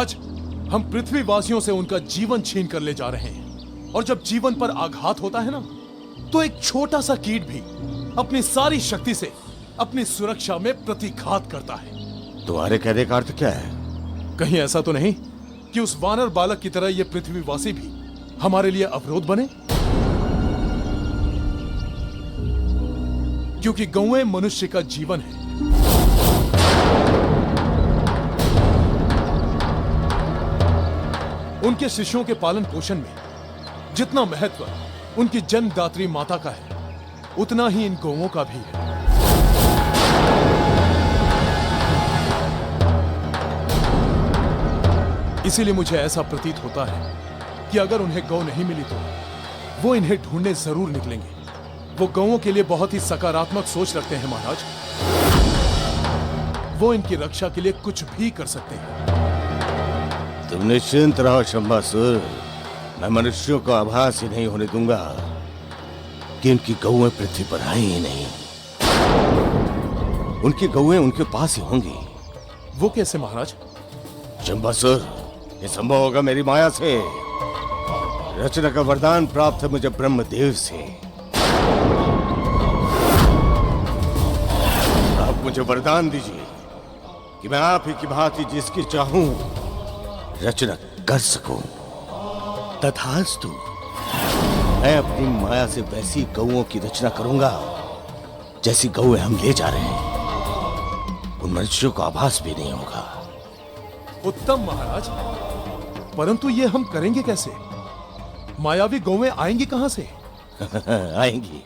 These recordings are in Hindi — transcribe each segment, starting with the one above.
आज हम पृथ्वीवासियों से उनका जीवन छीन कर ले जा रहे हैं, और जब जीवन पर आघात होता है ना, तो एक छोटा सा कीट भी अपनी सारी शक्ति से अपनी सुरक्षा में प्रतिघात करता है। तुम्हारे कहने का अर्थ क्या है? कहीं ऐसा तो नहीं कि उस वानर बालक की तरह ये पृथ्वीवासी भी हमारे लिए अवरोध बने? क्योंकि गौएं मनुष्य का जीवन है। उनके शिष्यों के पालन पोषण में जितना महत्व उनकी जन्मदात्री माता का है, उतना ही इन गौओं का भी है। इसीलिए मुझे ऐसा प्रतीत होता है कि अगर उन्हें गौ नहीं मिली तो वो इन्हें ढूंढने जरूर निकलेंगे। वो गौओं के लिए बहुत ही सकारात्मक सोच रखते हैं महाराज। वो इनकी रक्षा के लिए कुछ भी कर सकते हैं। तुम निश्चिंत रहो शंबासुर, मैं मनुष्यों को आभास ही नहीं होने दूंगा कि उनकी गौएं पृथ्वी पर आई ही नहीं। उनकी गौएं उनके पास ही होंगी। वो कैसे महाराज? शंबासुर, ये संभव होगा मेरी माया से। रचना का वरदान प्राप्त है मुझे ब्रह्मदेव से। आप मुझे वरदान दीजिए कि मैं आप ही की भांति जिसकी चाहूं रचना कर सकूं। तथास्तु, मैं अपनी माया से वैसी गौओं की रचना करूंगा जैसी गौएं हम ले जा रहे हैं। उन मनुष्यों को आभास भी नहीं होगा। उत्तम महाराज, परंतु ये हम करेंगे कैसे? मायावी गौएं आएंगी कहां से? आएंगी,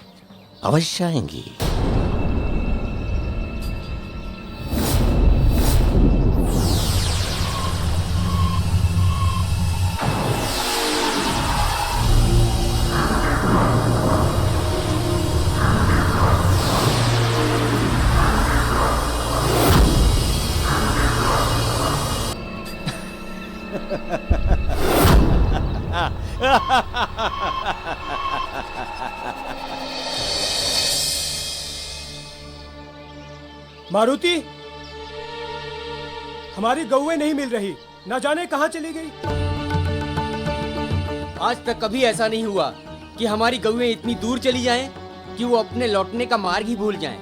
अवश्य आएंगी। मारुति, हमारी गौएं नहीं मिल रही, ना जाने कहां चली गई। आज तक कभी ऐसा नहीं हुआ कि हमारी गौएं इतनी दूर चली जाएं कि वो अपने लौटने का मार्ग ही भूल जाएं।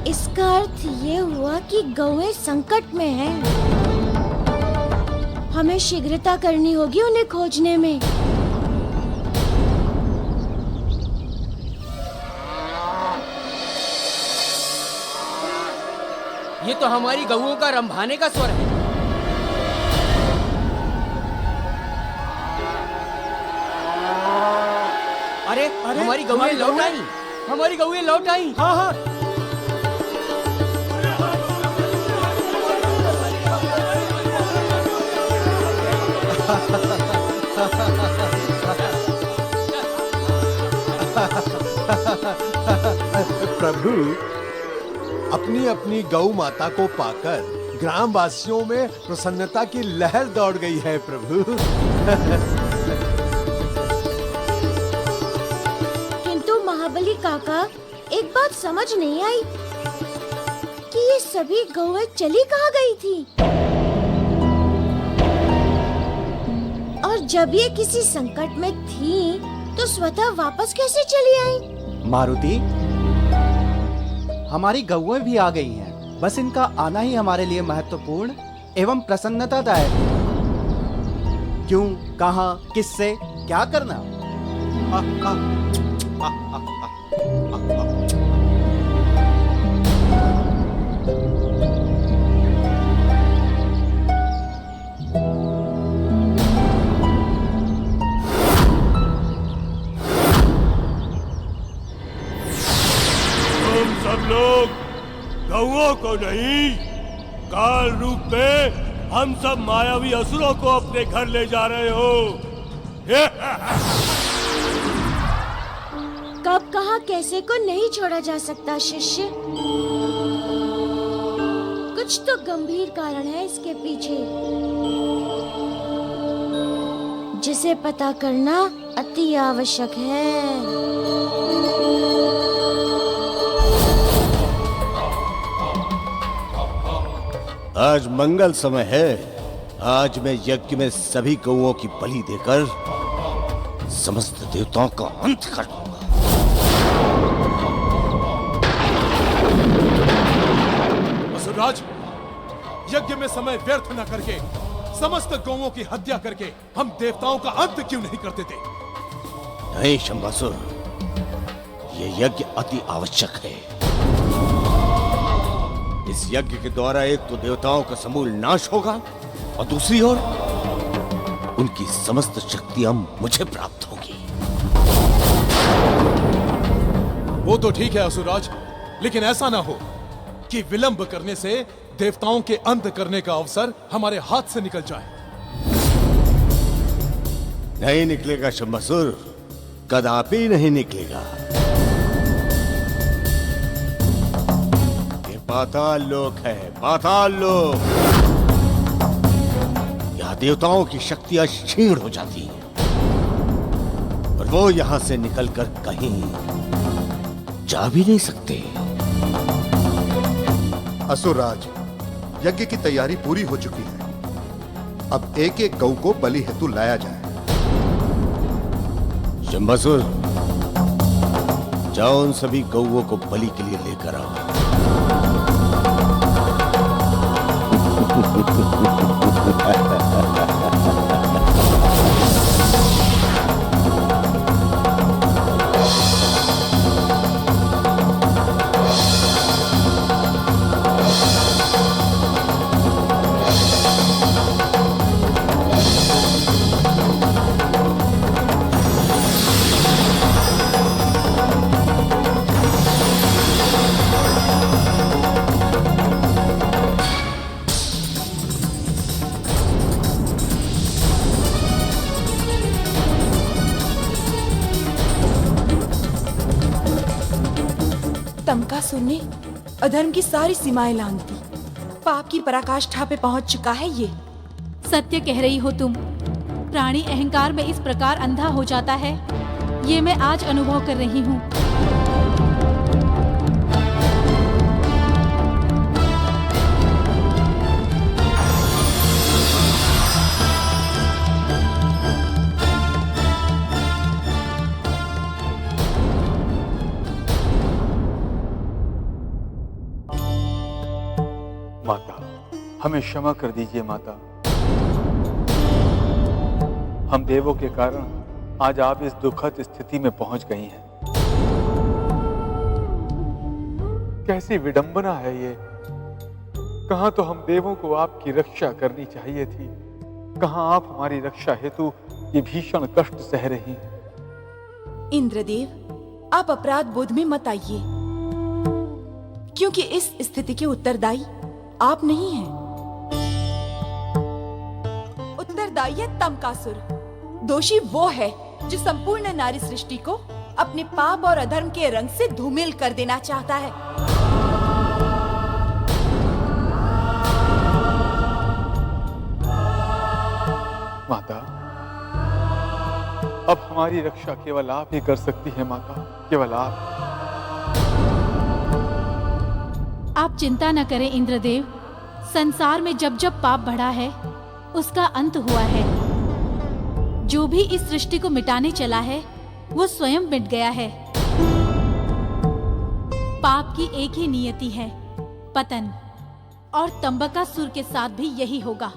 इसका अर्थ ये हुआ कि गौएं संकट में हैं। हमें शीघ्रता करनी होगी उन्हें खोजने में। ये तो हमारी गौओं का रंभाने का स्वर है। अरे, हमारी गौएं लौट आई। हमारी गौएं लौट आई। हाँ हाँ, प्रभु, अपनी अपनी गौ माता को पाकर ग्रामवासियों में प्रसन्नता की लहर दौड़ गई है प्रभु। किंतु महाबली काका, एक बात समझ नहीं आई कि ये सभी गौएं चली कहाँ गई थी, और जब ये किसी संकट में थी तो स्वतः वापस कैसे चली आई? मारुति, हमारी गौएं भी आ गई हैं। बस इनका आना ही हमारे लिए महत्वपूर्ण एवं प्रसन्नतादायक है। क्यों, कहां, किससे, क्या करना? सब लोग गौओं को नहीं, काल रूप में हम सब मायावी असुरों को अपने घर ले जा रहे हो। कब, कहां, कैसे को नहीं छोड़ा जा सकता शिष्य। कुछ तो गंभीर कारण है इसके पीछे। जिसे पता करना अति आवश्यक है। आज मंगल समय है। आज मैं यज्ञ में सभी गौओं की बलि देकर समस्त देवताओं का अंत कर दूंगा। असुरराज, यज्ञ में समय व्यर्थ न करके समस्त गौओं की हत्या करके हम देवताओं का अंत क्यों नहीं करते थे? नहीं शंभासुर, यह यज्ञ अति आवश्यक है। इस यज्ञ के द्वारा एक तो देवताओं का समूल नाश होगा और दूसरी ओर उनकी समस्त शक्तियां मुझे प्राप्त होगी। वो तो ठीक है असुरराज, लेकिन ऐसा ना हो कि विलंब करने से देवताओं के अंत करने का अवसर हमारे हाथ से निकल जाए। नहीं निकलेगा शंभासुर, कदापि नहीं निकलेगा। ये पाताल लोक है, पाताल लोक। यहाँ देवताओं की शक्तियां क्षीण हो जाती हैं और वो यहां से निकलकर कहीं जा भी नहीं सकते। असुरराज, यज्ञ की तैयारी पूरी हो चुकी है। अब एक एक गौ को बलि हेतु लाया जाए। शंभासुर, जाओ उन सभी गौओं को बलि के लिए लेकर आओ। तमकासुर ने अधर्म की सारी सीमाएं लांघ दी। पाप की पराकाष्ठा पे पहुंच चुका है ये। सत्य कह रही हो तुम। प्राणी अहंकार में इस प्रकार अंधा हो जाता है, ये मैं आज अनुभव कर रही हूँ। माता, हमें क्षमा कर दीजिए माता। हम देवों के कारण आज आप इस दुखद स्थिति में पहुंच गई हैं। कैसी विडंबना है ये। कहां तो हम देवों को आपकी रक्षा करनी चाहिए थी, कहां आप हमारी रक्षा हेतु ये भीषण कष्ट सह रही हैं। इंद्रदेव, आप अपराध बोध में मत आइए, क्योंकि इस स्थिति के उत्तरदायी आप नहीं हैं। उत्तरदायी है तमकासुर। दोषी वो है जो संपूर्ण नारी सृष्टि को अपने पाप और अधर्म के रंग से धूमिल कर देना चाहता है। माता, अब हमारी रक्षा केवल आप ही कर सकती हैं माता, केवल आप। आप चिंता न करें इंद्रदेव। संसार में जब जब पाप बढ़ा है, उसका अंत हुआ है। जो भी इस सृष्टि को मिटाने चला है, वो स्वयं मिट गया है। पाप की एक ही नियति है, पतन। और तंबकासुर के साथ भी यही होगा।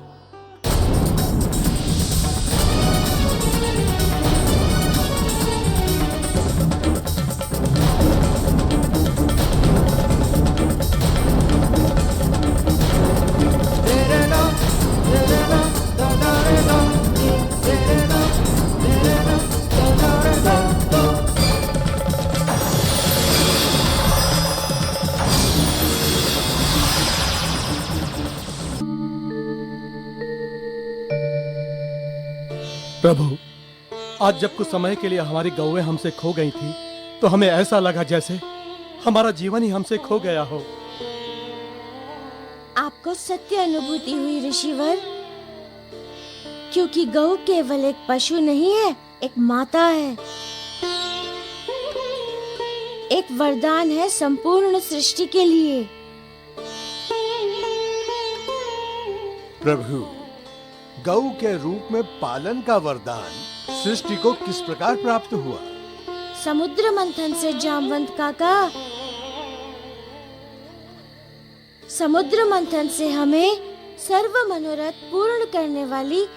प्रभु, आज जब कुछ समय के लिए हमारी गौएं हमसे खो गई थी, तो हमें ऐसा लगा जैसे हमारा जीवन ही हमसे खो गया हो। आपको सत्य अनुभूति हुई ऋषिवर, क्योंकि गौ केवल एक पशु नहीं है, एक माता है, एक वरदान है संपूर्ण सृष्टि के लिए। प्रभु, गौ के रूप में पालन का वरदान सृष्टि को किस प्रकार प्राप्त हुआ? समुद्र मंथन से जामवंत काका। समुद्र मंथन से हमें सर्व मनोरथ पूर्ण करने वाली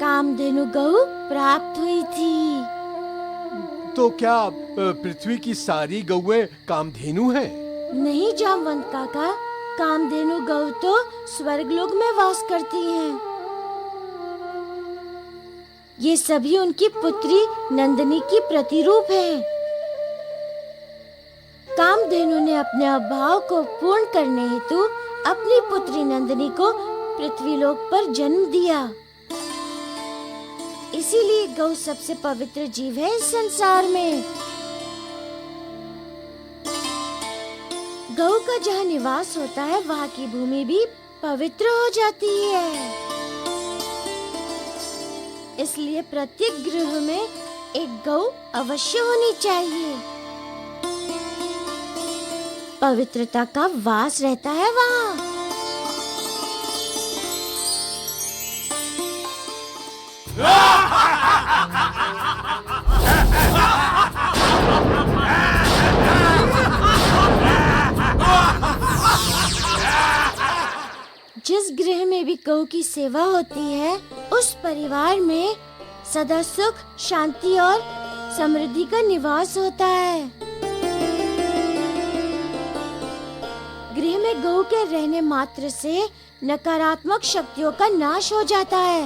कामधेनु गौ प्राप्त हुई थी। तो क्या पृथ्वी की सारी गौएं कामधेनु हैं? नहीं जामवंत काका, कामधेनु गौ तो स्वर्गलोक में वास करती हैं। ये सभी उनकी पुत्री नंदिनी की प्रतिरूप हैं। कामधेनु ने अपने अभाव को पूर्ण करने हेतु अपनी पुत्री नंदिनी को पृथ्वीलोक पर जन्म दिया। इसीलिए गौ सबसे पवित्र जीव है इस संसार में। गौ का जहाँ निवास होता है वहाँ की भूमि भी पवित्र हो जाती है। इसलिए प्रत्येक गृह में एक गौ अवश्य होनी चाहिए। पवित्रता का वास रहता है वहाँ। जिस गृह में भी गौ की सेवा होती है, उस परिवार में सदा सुख, शांति और समृद्धि का निवास होता है। गृह में गौ के रहने मात्र से नकारात्मक शक्तियों का नाश हो जाता है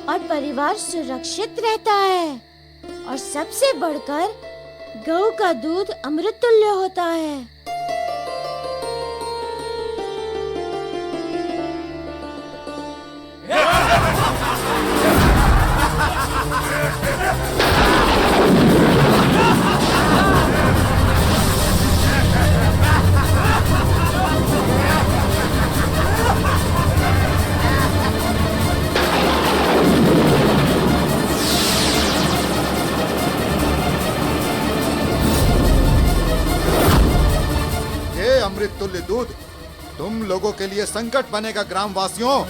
और परिवार सुरक्षित रहता है। और सबसे बढ़कर गौ का दूध अमृत तुल्य होता है। अमृत तुल्य दूध तुम लोगों के लिए संकट बनेगा ग्रामवासियों।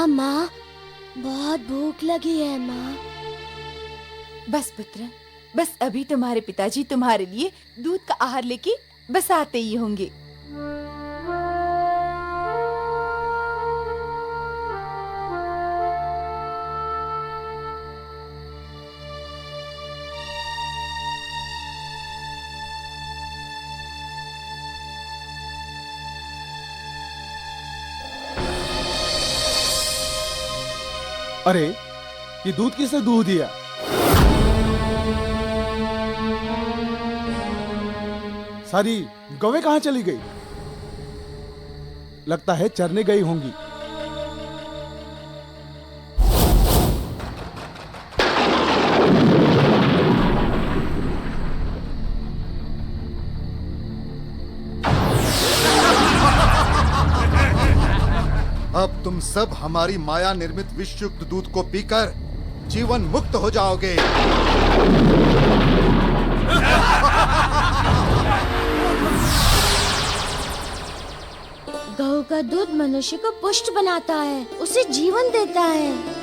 माँ, बहुत भूख लगी है माँ। बस पुत्र, बस अभी तुम्हारे पिताजी तुम्हारे लिए दूध का आहार लेके बस आते ही होंगे। अरे, ये दूध किसने दूह दिया? सारी गौवें कहाँ चली गई? लगता है चरने गई होंगी। अब तुम सब हमारी माया निर्मित विषयुक्त दूध को पीकर जीवन मुक्त हो जाओगे। गौ का दूध मनुष्य को पुष्ट बनाता है, उसे जीवन देता है।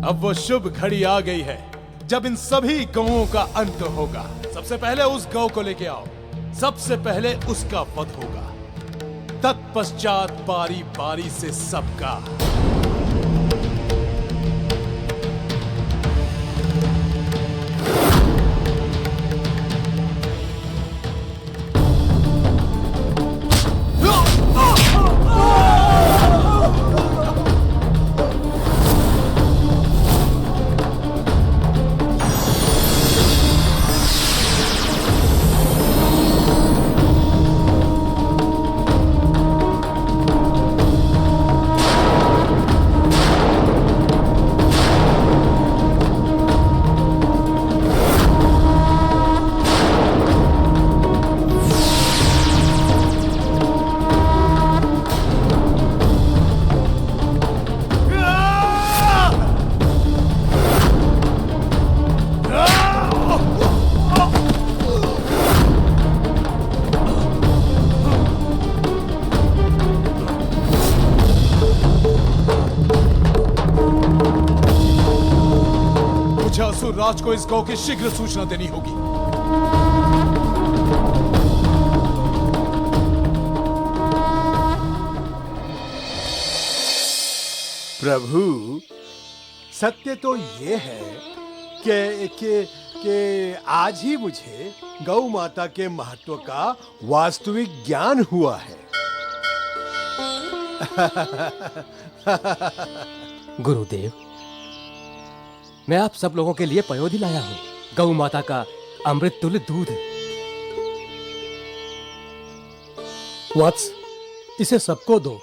अब वो शुभ घड़ी आ गई है जब इन सभी गौओं का अंत होगा। सबसे पहले उस गौ को लेके आओ, सबसे पहले उसका वध होगा, तत्पश्चात बारी बारी से सबका। राज को इस गौ की शीघ्र सूचना देनी होगी। प्रभु, सत्य तो ये है कि आज ही मुझे गौ माता के महत्व का वास्तविक ज्ञान हुआ है। गुरुदेव, मैं आप सब लोगों के लिए पयोधी लाया हूँ, गौ माता का अमृत तुल्य दूध। वत्स, इसे सबको दो।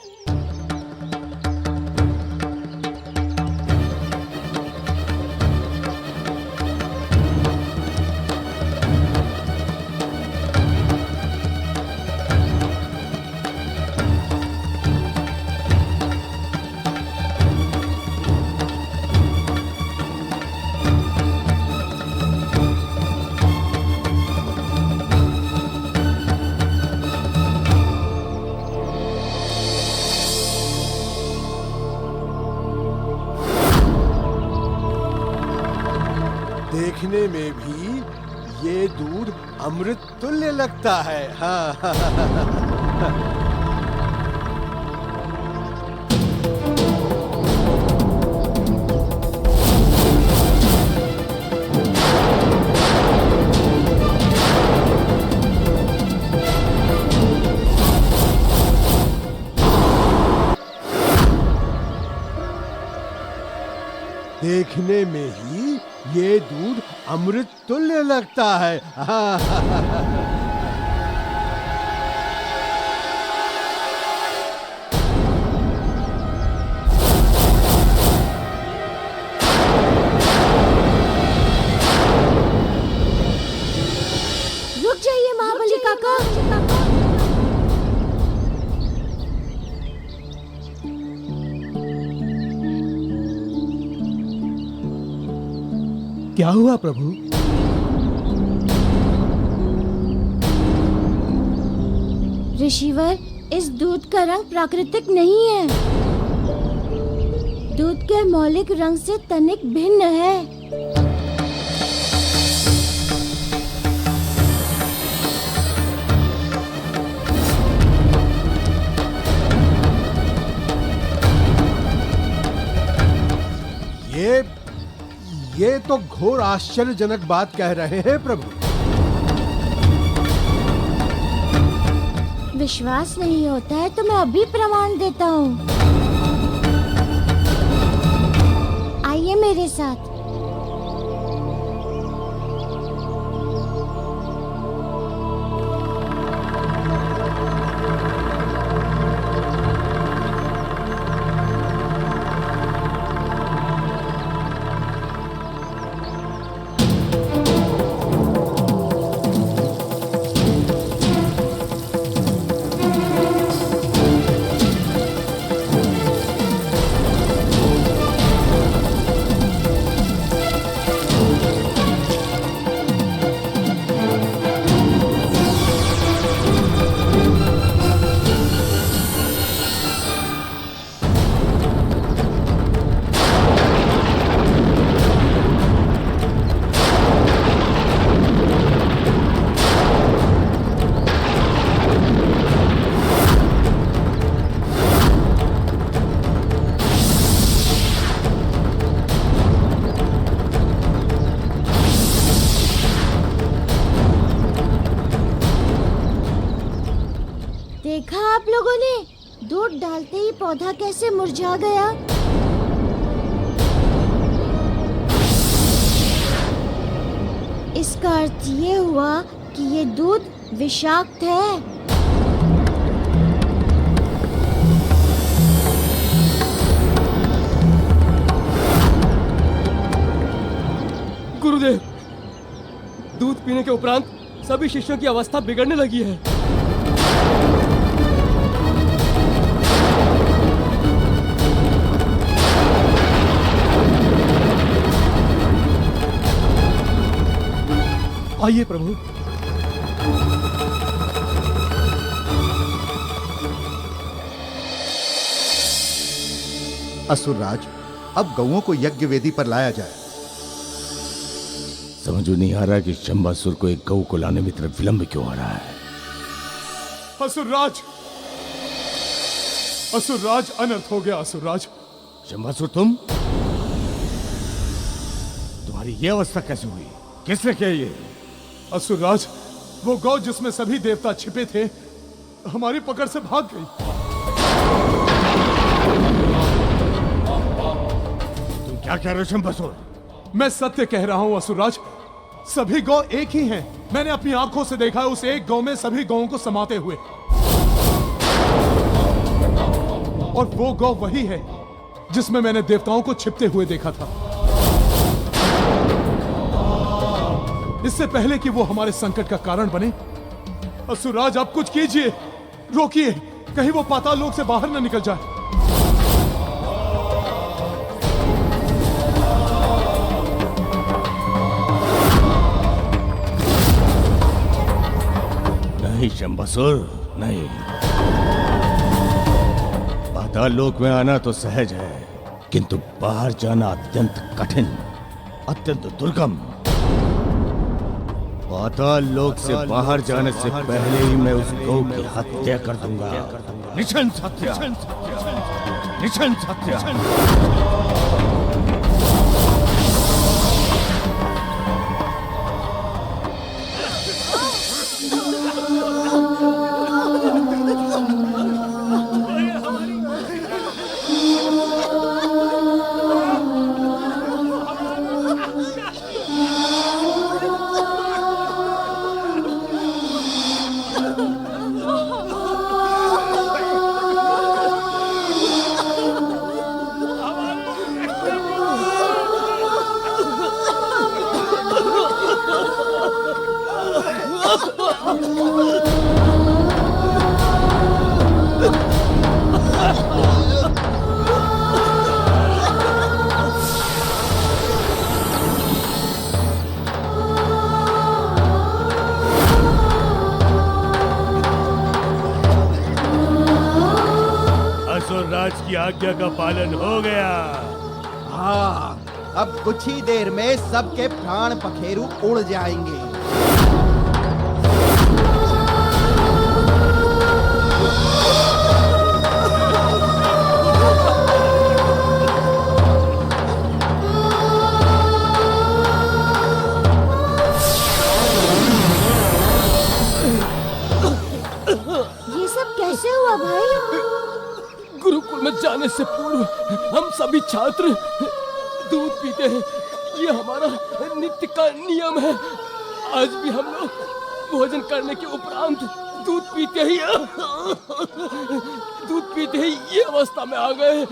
देखने में भी ये दूध अमृत तुल्य लगता है। हाँ। देखने में ही ये दूध अमृत तुल्य लगता है। रुक जाइए महाबली काका। क्या हुआ प्रभु? ऋषिवर, इस दूध का रंग प्राकृतिक नहीं है। दूध के मौलिक रंग से तनिक भिन्न है। ये तो घोर आश्चर्यजनक बात कह रहे हैं प्रभु। विश्वास नहीं होता है तो मैं अभी प्रमाण देता हूँ। आइए मेरे साथ। लोगों ने? दूध डालते ही पौधा कैसे मुरझा गया? इसका अर्थ ये हुआ कि ये दूध विषाक्त है। गुरुदेव, दूध पीने के उपरांत सभी शिष्यों की अवस्था बिगड़ने लगी है। आइए प्रभु। असुरराज, अब गौओं को यज्ञ वेदी पर लाया जाए। समझ में नहीं आ रहा कि शंबासुर को एक गऊ को लाने में तरफ विलंब क्यों हो रहा है। असुरराज, असुरराज, अनर्थ हो गया असुरराज। शंबासुर, तुम्हारी ये अवस्था कैसे हुई? किसने किया ये? असुरराज, वो गौ जिसमें सभी देवता छिपे थे हमारी पकड़ से भाग गई। तुम क्या कह रहे हो शंबासुर? मैं सत्य कह रहा हूं असुरराज, सभी गौ एक ही हैं। मैंने अपनी आंखों से देखा है उस एक गौ में सभी गौओं को समाते हुए। और वो गौ वही है जिसमें मैंने देवताओं को छिपते हुए देखा था। इससे पहले कि वो हमारे संकट का कारण बने, असुरराज आप कुछ कीजिए, रोकिए, कहीं वो पाताल लोक से बाहर न निकल जाए। नहीं शंबासुर, नहीं। पाताल लोक में आना तो सहज है, किंतु बाहर जाना अत्यंत कठिन, अत्यंत दुर्गम। पाताल लोक से बाहर जाने से पहले ही मैं उस गौ की हत्या कर दूंगा। निशंस हत्या, निशंस हत्या। असुरराज की आज्ञा का पालन हो गया। हाँ, अब कुछ ही देर में सबके प्राण पखेरु उड़ जाएंगे। ये सब कैसे हुआ भाई? गुरुकुल में जाने से पूर्व हम सभी छात्र दूध पीते हैं, ये हमारा नित्य का नियम है। आज भी हम लोग भोजन करने के उपरांत दूध पीते ही ये अवस्था में आ गए।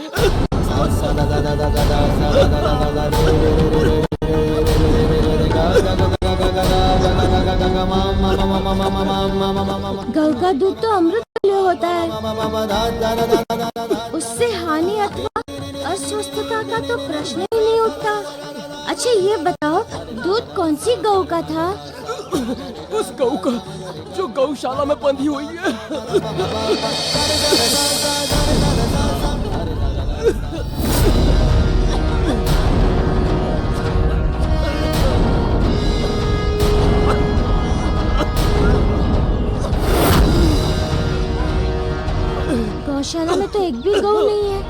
गौ का दूध तो अमृत तुल्य होता है, उससे हानि अथवा अस्वस्थता का तो प्रश्न ही नहीं उठता। अच्छा ये बताओ, दूध कौन सी गौ का था? उस गौ का जो गौशाला में बंधी हुई है। गौशाला में तो एक भी गौ नहीं है।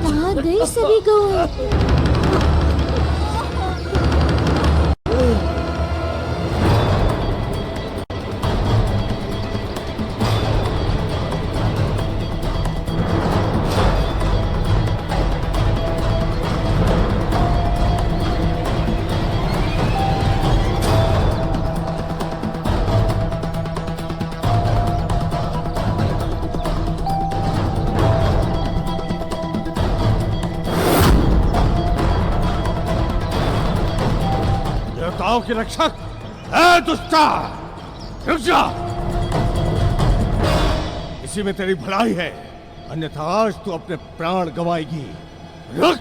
कहाँ गई सभी गौ? गांव के रक्षक, है दुष्टा, रुक जा। इसी में तेरी भलाई है, अन्यथा आज तू अपने प्राण गंवाएगी। रुक।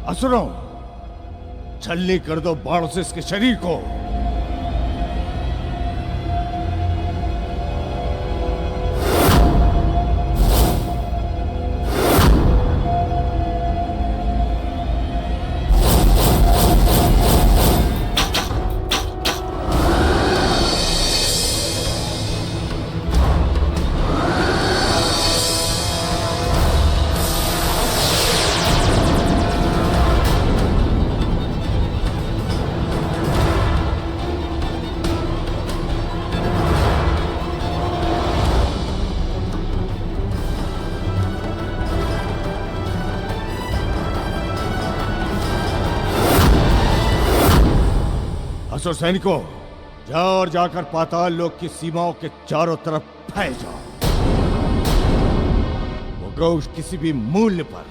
असुरों, छलनी कर दो बाणों से इसके शरीर को। असुर सैनिकों, जाओ और जाकर पाताल लोक की सीमाओं के चारों तरफ फैल जाओ। वो गौ किसी भी मूल्य पर,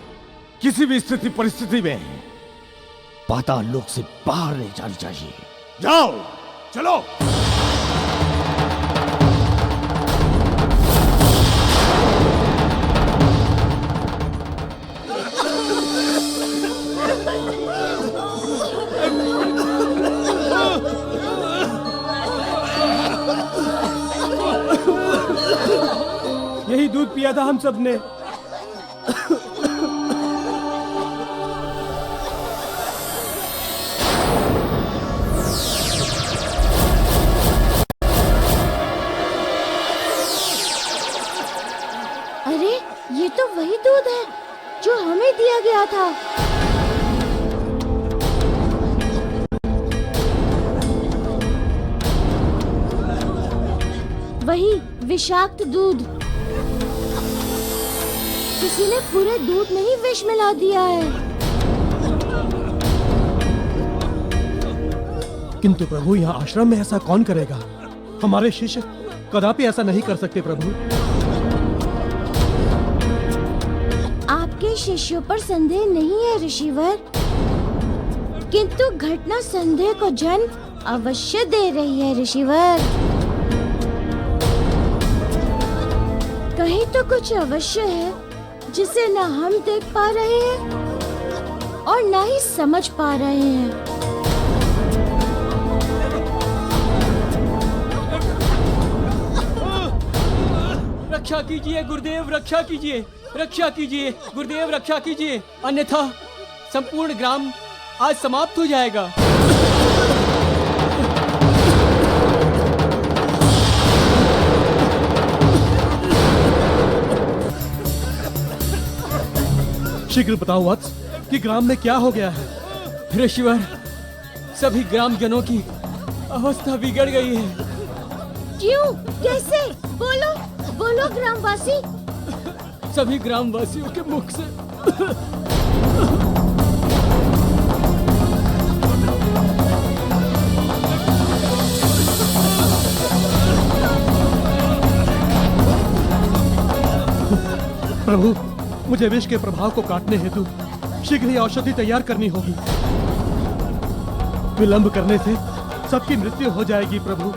किसी भी स्थिति परिस्थिति में पाताल लोक से बाहर नहीं जानी चाहिए। जाओ, चलो। यही दूध पिया था हम सब ने। अरे ये तो वही दूध है जो हमें दिया गया था। वही विषाक्त दूध। किसी ने पूरे दूध में ही विष मिला दिया है। किंतु प्रभु, यहाँ आश्रम में ऐसा कौन करेगा? हमारे शिष्य कदापि ऐसा नहीं कर सकते प्रभु। आपके शिष्यों पर संदेह नहीं है ऋषिवर, किंतु घटना संदेह को जन्म अवश्य दे रही है ऋषिवर। कहीं तो कुछ अवश्य है जिसे न हम देख पा रहे हैं और न ही समझ पा रहे हैं। रक्षा कीजिए गुरुदेव, रक्षा कीजिए, रक्षा कीजिए गुरुदेव, रक्षा कीजिए, अन्यथा संपूर्ण ग्राम आज समाप्त हो जाएगा। शीघ्र बताओ वत्स कि ग्राम में क्या हो गया है। ऋषिवर, सभी ग्रामजनों की अवस्था बिगड़ गई है। क्यों? कैसे? बोलो बोलो ग्रामवासी। सभी ग्रामवासियों के मुख से प्रभु, मुझे विष के प्रभाव को काटने हेतु शीघ्र ही औषधि तैयार करनी होगी। विलंब करने से सबकी मृत्यु हो जाएगी प्रभु।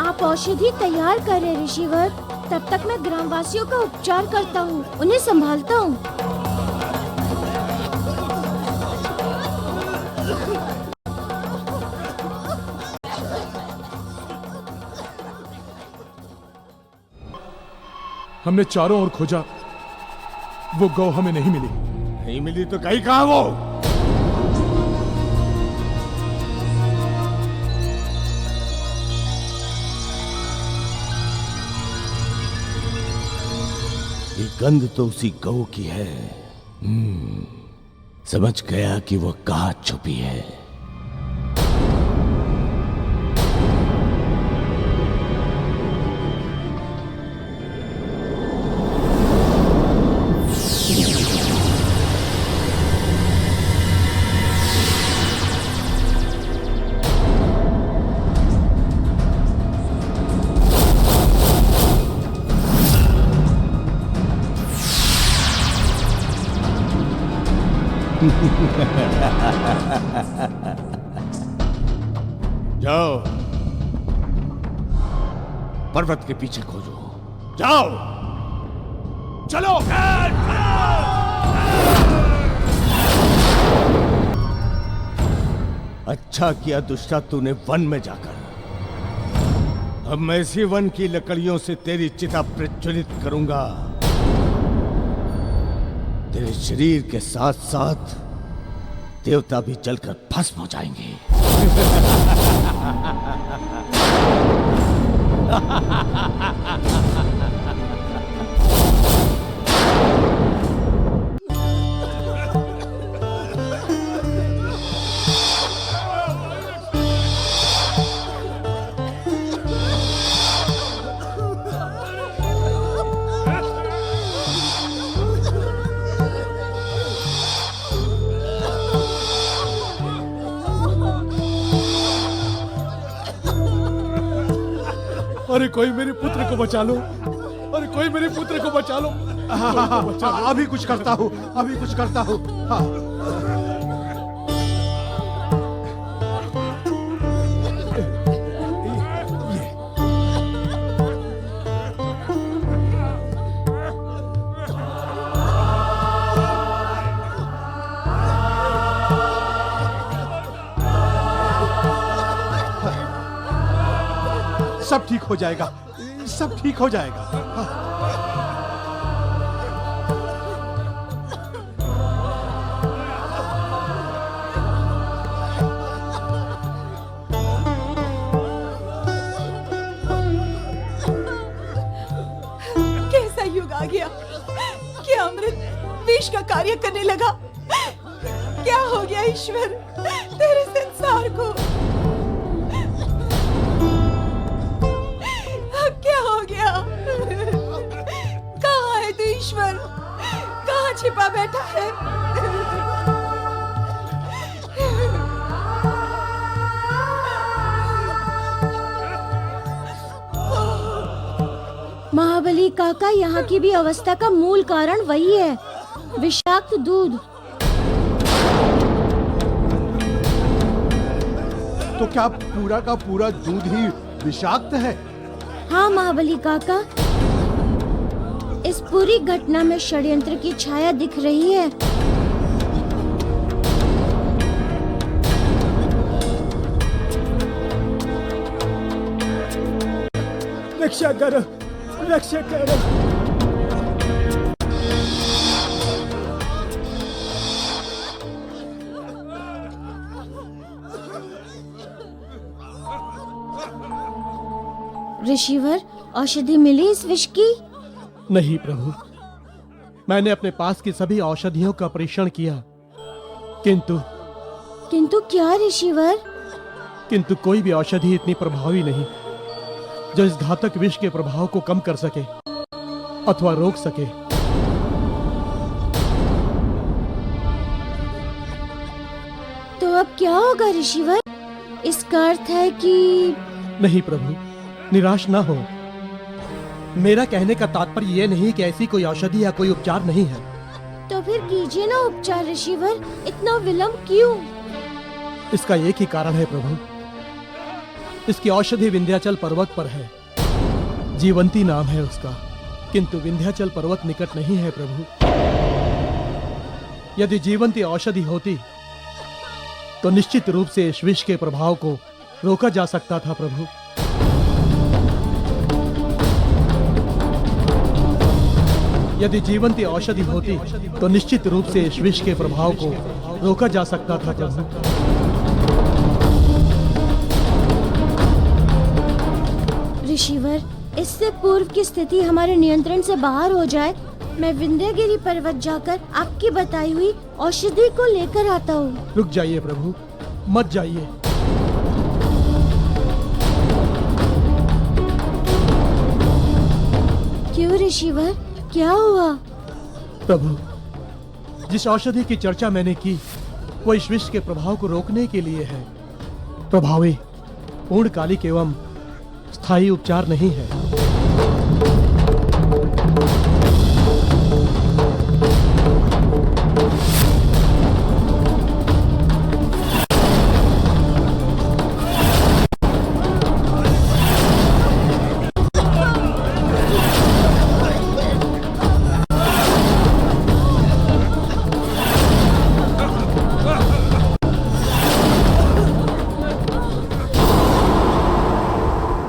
आप औषधि तैयार करें ऋषिवर, तब तक मैं ग्रामवासियों का उपचार करता हूँ, उन्हें संभालता हूँ। हमने चारों ओर खोजा, वो गौ हमें नहीं मिली। नहीं मिली तो कहीं कहाँ वो? ये गंध तो उसी गौ की है। समझ गया कि वो कहाँ छुपी है। जाओ, पर्वत के पीछे खोजो। जाओ, चलो। अच्छा किया दुष्टा तूने वन में जाकर। अब मैं इसी वन की लकड़ियों से तेरी चिता प्रज्वलित करूंगा। तेरे शरीर के साथ साथ देवता भी जलकर भस्म हो जाएंगे। अरे कोई मेरे पुत्र को बचा लो, अरे कोई मेरे पुत्र को बचा लो। अभी कुछ करता हूँ, अभी कुछ करता हूँ। सब ठीक हो जाएगा, सब ठीक हो जाएगा। कैसा युग आ गया कि अमृत विष का कार्य करने लगा। क्या हो गया ईश्वर तेरे संसार को? क्या हो गया? कहाँ है तू ईश्वर? कहाँ छिपा बैठा है? महाबली काका, यहाँ की भी अवस्था का मूल कारण वही है, विषाक्त दूध। तो क्या पूरा का पूरा दूध ही विषाक्त है? हाँ महाबली काका, इस पूरी घटना में षड्यंत्र की छाया दिख रही है। रक्षा करो, रक्षा करो। ऋषिवर, औषधि मिली इस विष की? नहीं प्रभु, मैंने अपने पास की सभी औषधियों का परीक्षण किया, किंतु क्या ऋषिवर? किंतु कोई भी औषधि इतनी प्रभावी नहीं जो इस घातक विष के प्रभाव को कम कर सके अथवा रोक सके। तो अब क्या होगा ऋषिवर? इसका अर्थ है कि... नहीं प्रभु, निराश ना हो। मेरा कहने का तात्पर्य यह नहीं कि ऐसी कोई औषधि या कोई उपचार नहीं है। तो फिर कीजिए ना उपचार ऋषिवर, इतना विलंब क्यों? इसका एक ही कारण है प्रभु, इसकी औषधि विंध्याचल पर्वत पर है। जीवंती नाम है उसका, किंतु विंध्याचल पर्वत निकट नहीं है प्रभु। यदि जीवंती औषधि होती तो निश्चित रूप से इस विष के प्रभाव को रोका जा सकता था प्रभु। यदि जीवंती औषधि होती तो निश्चित रूप से इस विष के प्रभाव को रोका जा सकता था प्रभु। ऋषिवर, इससे पूर्व की स्थिति हमारे नियंत्रण से बाहर हो जाए, मैं विंध्यगिरी पर्वत जाकर आपकी बताई हुई औषधि को लेकर आता हूँ। रुक जाइए प्रभु, मत जाइए। क्यों ऋषिवर, क्या हुआ? प्रभु, जिस औषधि की चर्चा मैंने की वो इस विष के प्रभाव को रोकने के लिए है। प्रभावी, पूर्णकालिक एवं स्थायी उपचार नहीं है।